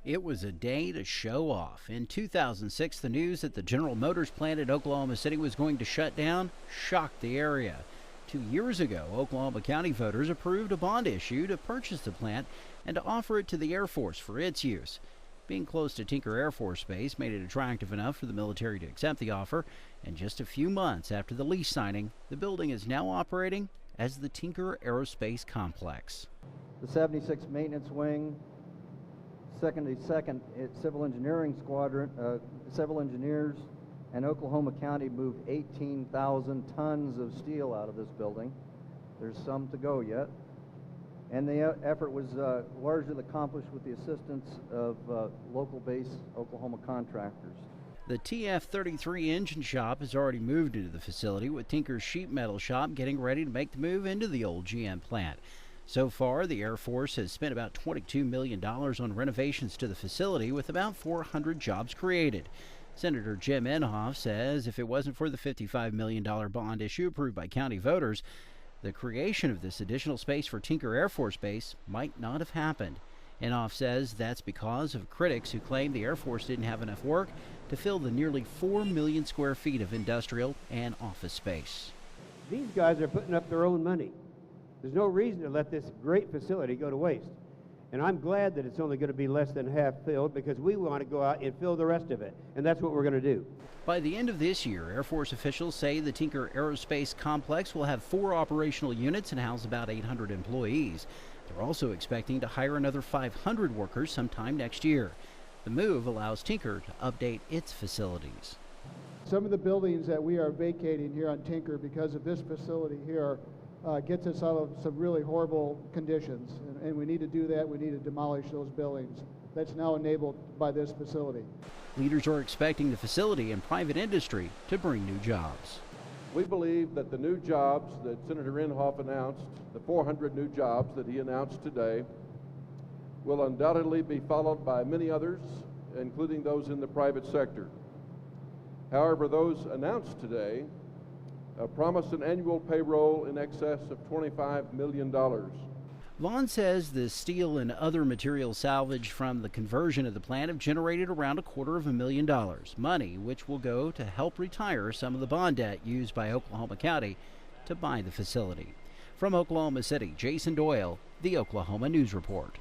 It was a day to show off. In 2006, the news that the General Motors plant at Oklahoma City was going to shut down shocked the area. 2 years ago, Oklahoma County voters approved a bond issue to purchase the plant and to offer it to the Air Force for its use. Being close to Tinker Air Force Base made it attractive enough for the military to accept the offer, and just a few months after the lease signing, the building is now operating as the Tinker Aerospace Complex. The 76th Maintenance Wing, 72nd Civil Engineering Squadron, civil engineers, and Oklahoma County moved 18,000 tons of steel out of this building. There's some to go yet. And the effort was largely accomplished with the assistance of local base Oklahoma contractors. The TF-33 engine shop has already moved into the facility, with Tinker's sheet metal shop getting ready to make the move into the old GM plant. So far, the Air Force has spent about $22 million on renovations to the facility, with about 400 jobs created. Senator Jim Inhofe says if it wasn't for the $55 million bond issue approved by county voters, the creation of this additional space for Tinker Air Force Base might not have happened. Inhofe says that's because of critics who claim the Air Force didn't have enough work to fill the nearly 4 million square feet of industrial and office space. These guys are putting up their own money. There's no reason to let this great facility go to waste. And I'm glad that it's only going to be less than half filled, because we want to go out and fill the rest of it. And that's what we're going to do. By the end of this year, Air Force officials say the Tinker Aerospace Complex will have 4 operational units and house about 800 employees. They're also expecting to hire another 500 workers sometime next year. The move allows Tinker to update its facilities. Some of the buildings that we are vacating here on Tinker because of this facility here gets us out of some really horrible conditions, and we need to do that. We need to demolish those buildings. That's now enabled by this facility. Leaders are expecting the facility and private industry to bring new jobs. We believe that the new jobs that Senator Inhofe announced, the 400 new jobs that he announced today, will undoubtedly be followed by many others, including those in the private sector. However, those announced today promise an annual payroll in excess of $25 million. Vaughn says the steel and other materials salvaged from the conversion of the plant have generated around $250,000, money which will go to help retire some of the bond debt used by Oklahoma County to buy the facility. From Oklahoma City, Jason Doyle, the Oklahoma News Report.